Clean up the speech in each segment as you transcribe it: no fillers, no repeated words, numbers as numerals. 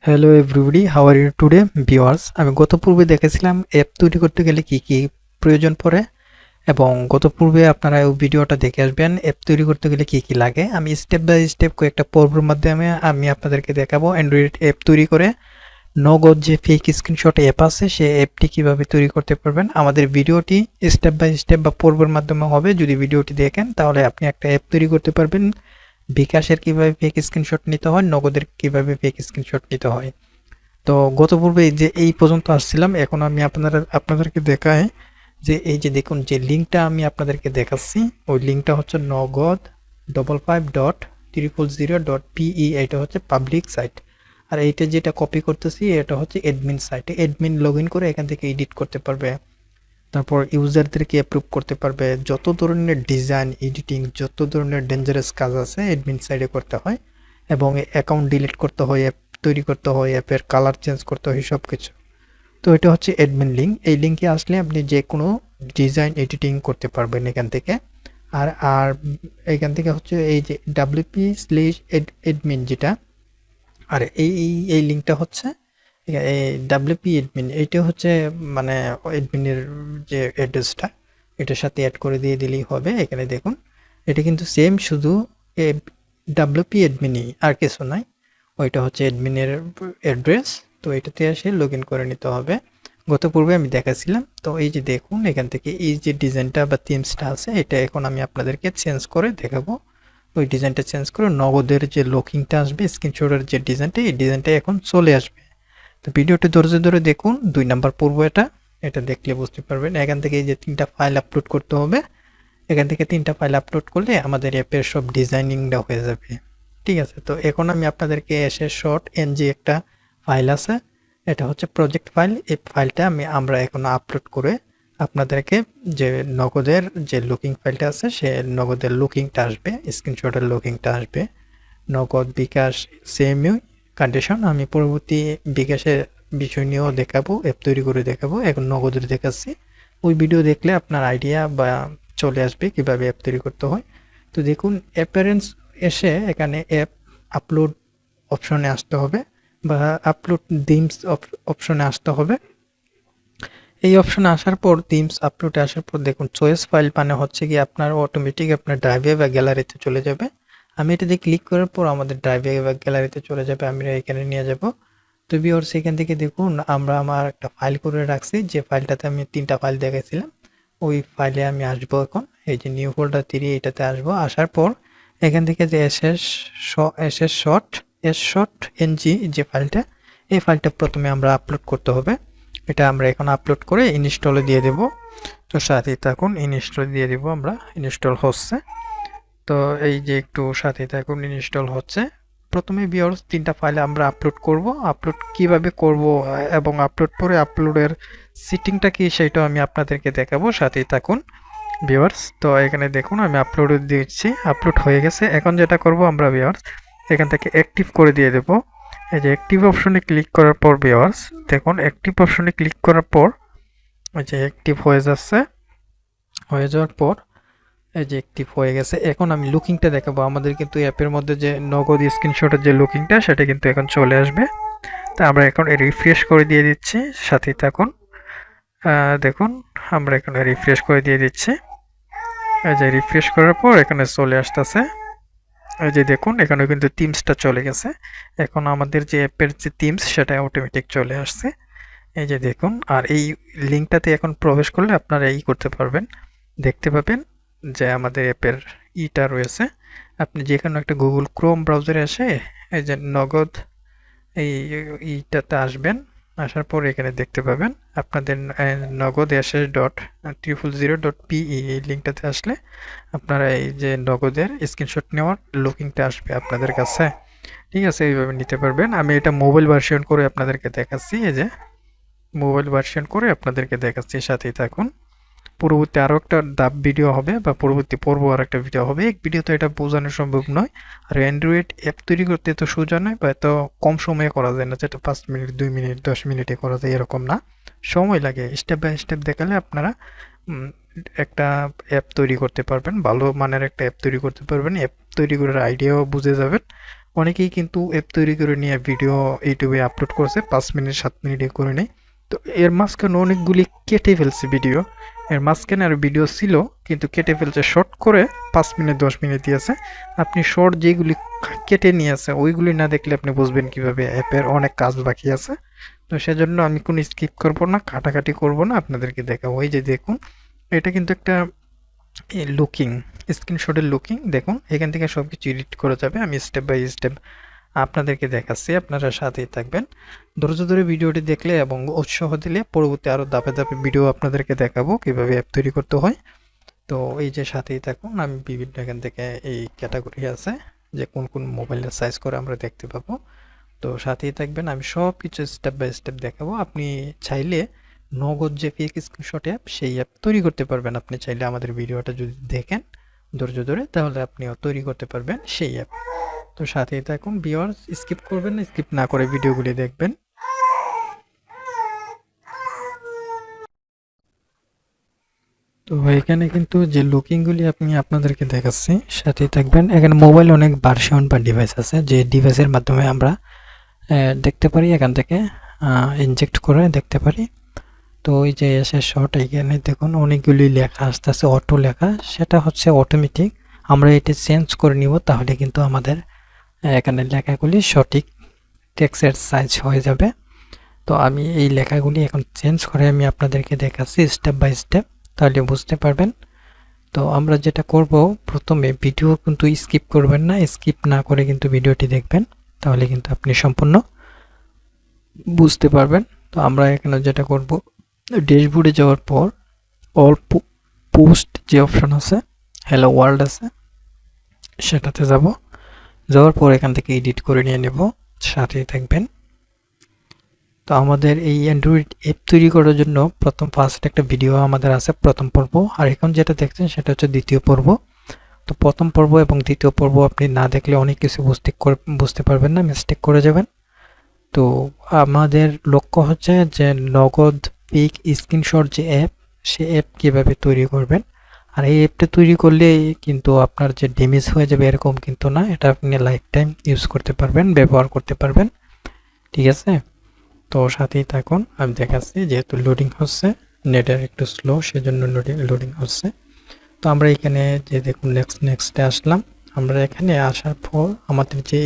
Hello everybody, how are you today viewers. আমি গত পূর্বে দেখেছিলাম অ্যাপ তৈরি করতে গেলে কি কি প্রয়োজন পড়ে, এবং গত পূর্বে আপনারা ওই ভিডিওটা দেখে আসবেন অ্যাপ তৈরি করতে গেলে কি কি লাগে। আমি স্টেপ বাই স্টেপ কয়েকটা পর্বের মাধ্যমে আমি আপনাদেরকে দেখাবো অ্যান্ড্রয়েড অ্যাপ তৈরি করে নগদ যে ফেক স্ক্রিনশট অ্যাপ আছে সেই অ্যাপটি কিভাবে তৈরি করতে পারবেন। আমাদের ভিডিওটি স্টেপ বাই স্টেপ বা পর্বের মাধ্যমে হবে। যদি ভিডিওটি দেখেন তাহলে আপনি একটা অ্যাপ তৈরি করতে পারবেন। বিকাশের কিভাবে ফেক স্ক্রিনশট নিতে হয়, নগদের কিভাবে ফেক স্ক্রিনশট নিতে হয়। তো গত পূর্বে যে এই পর্যন্ত আসছিলাম, এখন আমি আপনাদেরকে দেখাই যে এই যে দেখুন যে লিঙ্কটা আমি আপনাদেরকে দেখাচ্ছি, ওই লিঙ্কটা হচ্ছে নগদ 55.000.pe। এটা হচ্ছে পাবলিক সাইট, আর এইটা যেটা কপি করতেছি এটা হচ্ছে অ্যাডমিন সাইটে। অ্যাডমিন লগ ইন করে এখান থেকে এডিট করতে পারবে, তারপর ইউজারদেরকে অ্যাপ্রুভ করতে পারবে। যত ধরনের ডিজাইন এডিটিং, যত ধরনের ডেঞ্জারাস কাজ আছে অ্যাডমিন সাইডে করতে হয়, এবং অ্যাকাউন্ট ডিলিট করতে হয়, অ্যাপ তৈরি করতে হয়, অ্যাপের কালার চেঞ্জ করতে হয়, সব কিছু। তো এটা হচ্ছে অ্যাডমিন লিঙ্ক। এই লিঙ্কে আসলে আপনি যে কোনো ডিজাইন এডিটিং করতে পারবেন এখান থেকে। আর আর এখান থেকে হচ্ছে এই যে wp/admin যেটা, আর এই লিঙ্কটা হচ্ছে এই ডাব্লিউপি এডমিন, এইটা হচ্ছে মানে এডমিনের যে অ্যাড্রেসটা এটার সাথে অ্যাড করে দিয়ে দিলেই হবে। এখানে দেখুন এটা কিন্তু সেম, শুধু ডাব্লিউপি এডমিনই, আর কিছু নাই। ওইটা হচ্ছে এডমিনের অ্যাড্রেস। তো এটাতে এসে লগ ইন করে নিতে হবে। গত পূর্বে আমি দেখাছিলাম। তো এই যে দেখুন এখান থেকে এই যে ডিজাইনটা বা থিমসটা আছে, এটা এখন আমি আপনাদেরকে চেঞ্জ করে দেখাবো। ওই ডিজাইনটা চেঞ্জ করে নগদের যে লুকিংটা আসবে, স্ক্রিনশটের যে ডিজাইনটা, এই ডিজাইনটা এখন চলে আসবে। তো ভিডিওটি ধৈর্য ধরে দেখুন। 2 নাম্বার পর্ব এটা, এটা দেখলে বুঝতে পারবেন। এখান থেকে এই যে 3টা ফাইল আপলোড করতে হবে। এখান থেকে 3টা ফাইল আপলোড করলে আমাদের অ্যাপের সব ডিজাইনিংটা হয়ে যাবে। ঠিক আছে, তো এখন আমি আপনাদেরকে এসে শর্ট এনজি একটা ফাইল আছে, এটা হচ্ছে প্রজেক্ট ফাইল। এই ফাইলটা আমরা এখন আপলোড করে আপনাদেরকে যে নগদের যে লুকিং ফাইলটা আছে, সে নগদের লুকিংটা আসবে, স্ক্রিনশটের লুকিংটা আসবে। নগদ, বিকাশ সেমই কন্ডিশন। আমি পরবর্তী বিকাশের বিষয় নিয়েও দেখাবো, অ্যাপ তৈরি করে দেখাবো। এখন নগদের দেখাচ্ছি। ওই ভিডিও দেখলে আপনার আইডিয়া বা চলে আসবে কিভাবে অ্যাপ তৈরি করতে হয়। তো দেখুন অ্যাপারেন্স এসে এখানে অ্যাপ আপলোড অপশনে আসতে হবে, বা আপলোড থিমস অপশনে আসতে হবে। এই অপশনে আসার পর থিমস আপলোডে আসার পর দেখুন চয়েস ফাইল মানে হচ্ছে কি আপনার অটোমেটিক আপনার ড্রাইভে বা গ্যালারিতে চলে যাবে। আমি এটাতে ক্লিক করার পর আমাদের ড্রাইভে বা গ্যালারিতে চলে যাবে, আমি এখানে নিয়ে যাব। তো ভিউয়ার্স এখান থেকে দেখুন আমার একটা ফাইল করে রাখছি, যে ফাইলটাতে আমি 3টা ফাইল দেখাইছিলাম। ওই ফাইলে আমি আসবো এখন, এই যে নিউ ফোল্ডার 3, এটাতে আসবো। আসার পর এখান থেকে যে এস শর্ট এনজি যে ফাইলটা, এই ফাইলটা প্রথমে আমরা আপলোড করতে হবে। এটা আমরা এখন আপলোড করে ইনস্টলে দিয়ে দেব। তো সাথে থাকুন, ইনস্টল দিয়ে দিব আমরা। ইনস্টল হচ্ছে, তো এই যে একটু সাথে থাকুন, ইনস্টল হচ্ছে। প্রথমে ভিউয়ার্স 3টা ফাইল আমরা আপলোড করব। আপলোড কিভাবে করব এবং আপলোড পরে আপলোডের সেটিংটা কি সেটাও আমি আপনাদেরকে দেখাবো, সাথেই থাকুন ভিউয়ার্স। তো এখানে দেখুন আমি আপলোড দিচ্ছি, আপলোড হয়ে গেছে। এখন যেটা করব আমরা ভিউয়ার্স এখান থেকে অ্যাক্টিভ করে দিয়ে দেব। এই যে অ্যাক্টিভ অপশনে ক্লিক করার পর ভিউয়ার্স দেখুন, অ্যাক্টিভ অপশনে ক্লিক করার পর এই যে অ্যাক্টিভ হয়ে যাচ্ছে। হয়ে যাওয়ার পর এই যে অ্যাক্টিভ হয়ে গেছে। এখন আমি লুকিংটা দেখাবো। আমাদের কিন্তু অ্যাপের মধ্যে যে নগদ স্ক্রিনশটের যে লুকিংটা, সেটা কিন্তু এখন চলে আসবে। তা আমরা এখন রিফ্রেশ করে দিয়ে দিচ্ছি, সাথেই থাকুন। দেখুন আমরা এখানে রিফ্রেশ করে দিয়ে দিচ্ছি। এই যে রিফ্রেশ করার পর এখানে চলে আসতেছে। এই যে দেখুন এখানে কিন্তু থিমসটা চলে গেছে। এখন আমাদের যে অ্যাপের যে থিমস সেটা অটোমেটিক চলে আসছে। এই যে দেখুন, আর এই লিঙ্কটাতে এখন প্রবেশ করলে আপনারা এই করতে পারবেন, দেখতে পাবেন যে আমাদের অ্যাপের ইটা রয়েছে। আপনি যে কোনো একটা গুগল ক্রোম ব্রাউজারে এসে এই যে নগদ এইটাতে আসবেন। আসার পর এখানে দেখতে পাবেন আপনাদের নগদ @000.pe, এই লিঙ্কটাতে আসলে আপনারা এই যে নগদের স্ক্রিনশট নেওয়ার লুকিংটা আসবে আপনাদের কাছে। ঠিক আছে, এইভাবে নিতে পারবেন। আমি এটা মোবাইল ভার্সন করে আপনাদেরকে দেখাচ্ছি। এই যে মোবাইল ভার্সন করে আপনাদেরকে দেখাচ্ছি, সাথেই থাকুন। পরবর্তী আরও একটা ধাপ ভিডিও হবে, বা পরবর্তী পর্ব আর একটা ভিডিও হবে। এক ভিডিওতে এটা বোঝানো সম্ভব নয়। আর অ্যান্ড্রয়েড অ্যাপ তৈরি করতে এত সোজা নয়, বা এত কম সময়ে করা যায় না, যেটা 5 মিনিট, 2 মিনিট, 10 মিনিটে করা যায় এরকম না, সময় লাগে। স্টেপ বাই স্টেপ দেখালে আপনারা একটা অ্যাপ তৈরি করতে পারবেন, ভালো মানের একটা অ্যাপ তৈরি করতে পারবেন। অ্যাপ তৈরি করার আইডিয়াও বুঝে যাবেন, অনেকেই কিন্তু অ্যাপ তৈরি করে নিয়ে ভিডিও ইউটিউবে আপলোড করছে 5 মিনিট 7 মিনিটে করে নেয়। তো এর মাঝখানে অনেকগুলি কেটে ফেলছে ভিডিও, এর মাঝখানে আর ভিডিও ছিল কিন্তু কেটে ফেলছে, শর্ট করে 5 মিনিট 10 মিনিট দিয়েছে। আপনি শর্ট যেগুলি কেটে নিয়েছে ওইগুলি না দেখলে আপনি বুঝবেন কিভাবে অ্যাপের অনেক কাজ বাকি আছে। তো সেজন্য আমি কোনো স্কিপ করব না, কাটাকাটি করব না, আপনাদেরকে দেখাবো। এই যে দেখুন, এটা কিন্তু একটা লুকিং স্ক্রিনশটের লুকিং, দেখুন এখান থেকে সব কিছু এডিট করা যাবে। আমি স্টেপ বাই স্টেপ আপনাদেরকে দেখাচ্ছি, আপনারা সাথেই থাকবেন। ধৈর্য ধরে ভিডিওটি দেখলে এবং উৎসাহ দিলে পরবর্তী আরও ধাপে ধাপে ভিডিও আপনাদেরকে দেখাবো কীভাবে অ্যাপ তৈরি করতে হয়। তো এই যে সাথেই থাকুন, আমি বিভিন্ন এখান থেকে এই ক্যাটাগরি আছে যে কোন কোন মোবাইলের সাইজ করে আমরা দেখতে পাবো। তো সাথেই থাকবেন, আমি সব কিছু স্টেপ বাই স্টেপ দেখাবো। আপনি চাইলে নগদ যে ফেক স্ক্রিনশট অ্যাপ, সেই অ্যাপ তৈরি করতে পারবেন। আপনি চাইলে আমাদের ভিডিওটা যদি দেখেন ধৈর্য ধরে, তাহলে আপনিও তৈরি করতে পারবেন সেই অ্যাপ। তো সাথেই থাকুন ভিউয়ার্স, স্কিপ করবেন না, স্কিপ না করে ভিডিওগুলি দেখবেন। তো এখানে কিন্তু যে লুকিংগুলি আমি আপনাদেরকে দেখাচ্ছি, সাথেই থাকবেন। এখানে মোবাইল অনেক ভার্সন বা ডিভাইস আছে, যে ডিভাইসের মাধ্যমে আমরা দেখতে পারি, এখান থেকে ইনজেক্ট করে দেখতে পারি। তো ওই যে এসে শর্ট, এখানে দেখুন অনেকগুলি লেখা আসতেছে, অটো লেখা, সেটা হচ্ছে অটোমেটিক। আমরা এটি চেঞ্জ করে নিব, তাহলে কিন্তু আমাদের এখানে লেখাগুলি সঠিক টেক্সটের সাইজ হয়ে যাবে। তো আমি এই লেখাগুলি এখন চেঞ্জ করে আমি আপনাদেরকে দেখাচ্ছি স্টেপ বাই স্টেপ, তাহলে বুঝতে পারবেন। তো আমরা যেটা করব, প্রথমে ভিডিও কিন্তু স্কিপ করবেন না, স্কিপ না করে কিন্তু ভিডিওটি দেখবেন, তাহলে কিন্তু আপনি সম্পূর্ণ বুঝতে পারবেন। তো আমরা এখানে যেটা করব, ড্যাশবোর্ডে যাওয়ার পর অল পোস্ট যে অপশন আছে, হ্যালো ওয়ার্ল্ড আছে, সেটাতে যাব। যাওয়ার পর এখান থেকে এডিট করে নিয়ে নেব, সাথেই থাকবেন। তো আমাদের এই অ্যান্ড্রয়েড অ্যাপ তৈরি করার জন্য ফার্স্ট একটা ভিডিও আমাদের আছে, প্রথম পর্ব, আর এখন যেটা দেখছেন সেটা হচ্ছে দ্বিতীয় পর্ব। তো প্রথম পর্ব এবং দ্বিতীয় পর্ব আপনি না দেখলে অনেক কিছু বুঝতে পারবেন না, মিস্টেক করে যাবেন। তো আমাদের লক্ষ্য হচ্ছে যে নগদ পিক স্ক্রিনশট যে অ্যাপ, সে অ্যাপ কীভাবে তৈরি করবেন। আর এই অ্যাপটা তৈরি করলে কিন্তু আপনার যে ড্যামেজ হয়ে যাবে এরকম কিন্তু না, এটা আপনি লাইফ টাইম ইউজ করতে পারবেন, ব্যবহার করতে পারবেন, ঠিক আছে। তো সাথেই থাকুন, আমি দেখাচ্ছি। যেহেতু লোডিং হচ্ছে, নেটের একটু স্লো, সেজন্য লোডিং হচ্ছে। তো আমরা এখানে যে দেখুন নেক্সটে আসলাম। আমরা এখানে আসার পর আমাদের যে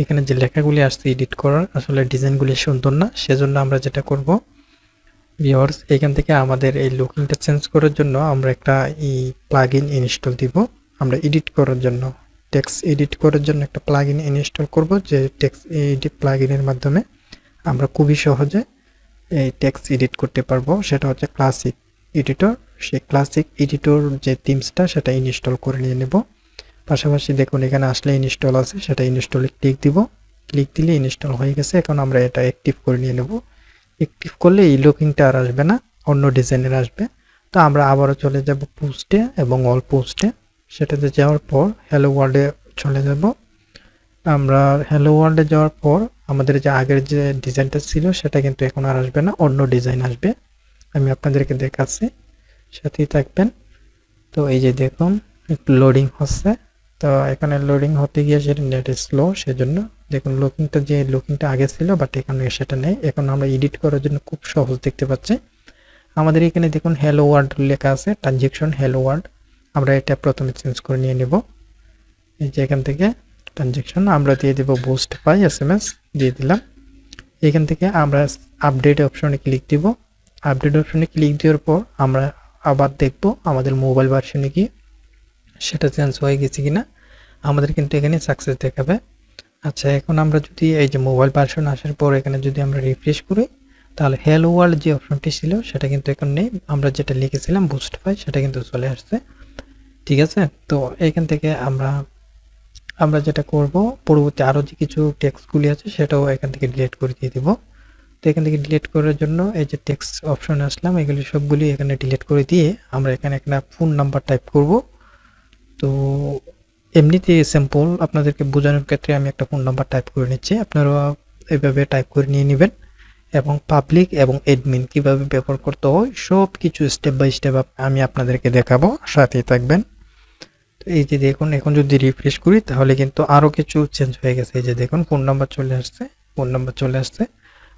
এখানে যে লেখাগুলি আসছে এডিট করার, আসলে ডিজাইনগুলি সুন্দর না, সেজন্য আমরা যেটা করব ভিউয়ার্স, এখান থেকে আমাদের এই লুকিংটা চেঞ্জ করার জন্য আমরা একটা প্লাগইন ইনস্টল দিব। আমরা এডিট করার জন্য, টেক্সট এডিট করার জন্য একটা প্লাগইন ইনস্টল করব, যে টেক্সট এডিট প্লাগইনের মাধ্যমে আমরা খুবই সহজে এই টেক্সট এডিট করতে পারবো। সেটা হচ্ছে ক্লাসিক এডিটর। সেই ক্লাসিক এডিটর যে থিমসটা, সেটা ইনস্টল করে নিয়ে নেব। পাশাপাশি দেখুন এখানে আসলে ইনস্টল আছে, সেটা ইনস্টলে ক্লিক দিব। ক্লিক দিলে ইনস্টল হয়ে গেছে। এখন আমরা এটা অ্যাক্টিভ করে নিয়ে নেব। অ্যাক্টিভ করলে এই লুকিংটা আর আসবে না, অন্য ডিজাইনের আসবে। তো আমরা আবারও চলে যাব পোস্টে এবং অল পোস্টে। সেটাতে যাওয়ার পর হ্যালো ওয়ার্ল্ডে চলে যাব। আমরা হ্যালো ওয়ার্ল্ডে যাওয়ার পর আমাদের যে আগের যে ডিজাইনটা ছিল, সেটা কিন্তু এখন আর আসবে না, অন্য ডিজাইন আসবে। আমি আপনাদেরকে দেখাচ্ছি, সাথেই থাকবেন। তো এই যে দেখুন একটু লোডিং হচ্ছে। তো এখানে লোডিং হতে গিয়ে সেটা নেট স্লো, সেজন্য দেখুন লুকিংটা আগে ছিল, বাট এখানে সেটা নেই। এখন আমরা এডিট করার জন্য খুব সহজ দেখতে পাচ্ছি। আমাদের এখানে দেখুন হ্যালো ওয়ার্ল্ড লেখা আছে, ট্রানজেকশন হ্যালো ওয়ার্ল্ড। আমরা এটা প্রথমে চেঞ্জ করে নিয়ে নেব। এই যে এখান থেকে ট্রানজেকশন আমরা দিয়ে দেব বুস্ট পাই SMS দিয়ে দিলাম। এখান থেকে আমরা আপডেট অপশনে ক্লিক দিব। আপডেট অপশনে ক্লিক দেওয়ার পর আমরা আবার দেখব আমাদের মোবাইল ভার্সনে কি সেটা চেঞ্জ হয়ে গেছে কিনা। আমাদের কিন্তু এখানে সাকসেস দেখাবে। আচ্ছা, এখন আমরা যদি এই যে মোবাইল ভার্সন আসার পর এখানে যদি আমরা রিফ্রেশ করি, তাহলে হ্যালো ওয়ার্ল্ড যে অপশনটি ছিল সেটা কিন্তু এখন নেই। আমরা যেটা লিখেছিলাম বুস্ট পাই, সেটা কিন্তু চলে আসছে, ঠিক আছে। তো এখান থেকে আমরা যেটা করব, পরবর্তী আরও যে কিছু টেক্সটগুলি আছে সেটাও এখান থেকে ডিলিট করে দিয়ে দেব। তো এখান থেকে ডিলিট করার জন্য এই যে টেক্সট অপশনে আসলাম, এগুলি সবগুলি এখানে ডিলিট করে দিয়ে আমরা এখানে একটা ফোন নাম্বার টাইপ করব। তো এমনিতে সিম্পল আপনাদেরকে বোঝানোর ক্ষেত্রে আমি একটা ফোন নাম্বার টাইপ করে নিচ্ছি, আপনারা এভাবে টাইপ করে নিয়ে নেবেন। এবং পাবলিক এবং অ্যাডমিন কীভাবে ব্যবহার করতে হয় সব কিছু স্টেপ বাই স্টেপ আমি আপনাদেরকে দেখাবো, সাথেই থাকবেন। তো এই যে দেখুন এখন যদি রিফ্রেশ করি তাহলে কিন্তু আরও কিছু চেঞ্জ হয়ে গেছে। এই যে দেখুন ফোন নাম্বার চলে আসছে, ফোন নাম্বার চলে আসছে।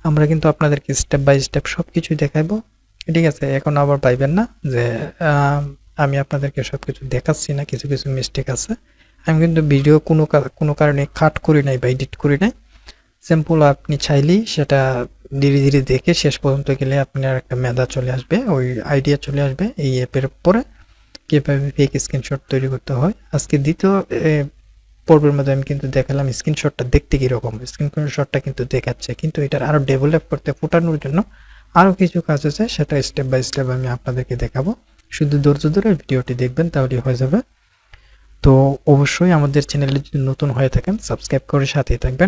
আমরা কিন্তু আপনাদেরকে স্টেপ বাই স্টেপ সব কিছুই দেখাবো, ঠিক আছে? এখন আবার পাইবেন না যে আমি আপনাদেরকে সব কিছু দেখাচ্ছি না, কিছু কিছু মিস্টেক আছে। আমি কিন্তু ভিডিও কোনো কারণে কাট করি নাই বা এডিট করি নাই। সিম্পল আপনি চাইলেই সেটা ধীরে ধীরে দেখে শেষ পর্যন্ত গেলে আপনার একটা মেধা চলে আসবে, ওই আইডিয়া চলে আসবে এই অ্যাপের পরে কীভাবে ফেক স্ক্রিনশট তৈরি করতে হয়। আজকে দ্বিতীয় পর্বের মধ্যে আমি কিন্তু দেখালাম স্ক্রিনশটটা দেখতে কীরকম, স্ক্রিনশটটা কিন্তু দেখাচ্ছে, কিন্তু এটার আরও ডেভেলপ করতে ফোটানোর জন্য আরও কিছু কাজ আছে, সেটা স্টেপ বাই স্টেপ আমি আপনাদেরকে দেখাবো। শুধু ধৈর্য ধরে ভিডিওটি দেখবেন তাহলেই হয়ে যাবে। তো অবশ্যই আমাদের চ্যানেলে যদি নতুন হয়ে থাকেন সাবস্ক্রাইব করে সাথেই থাকবেন।